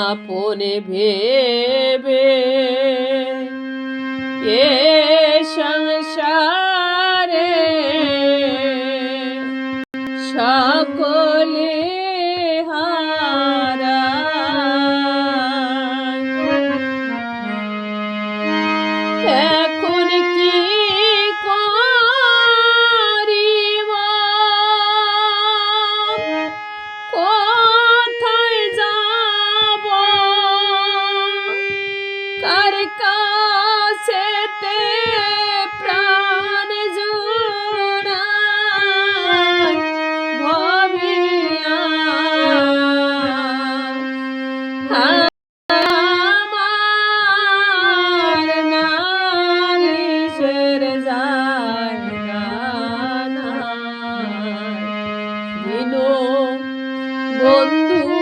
আপনে ভেবে এ সংসারে সকলে হারায়। এখন কি করিব, কোথায় যাব, কার কাছেতে প্রাণ জোড়াই ভাবিয়া। আমার নালিশের জায়গা নাই, দিন বন্ধু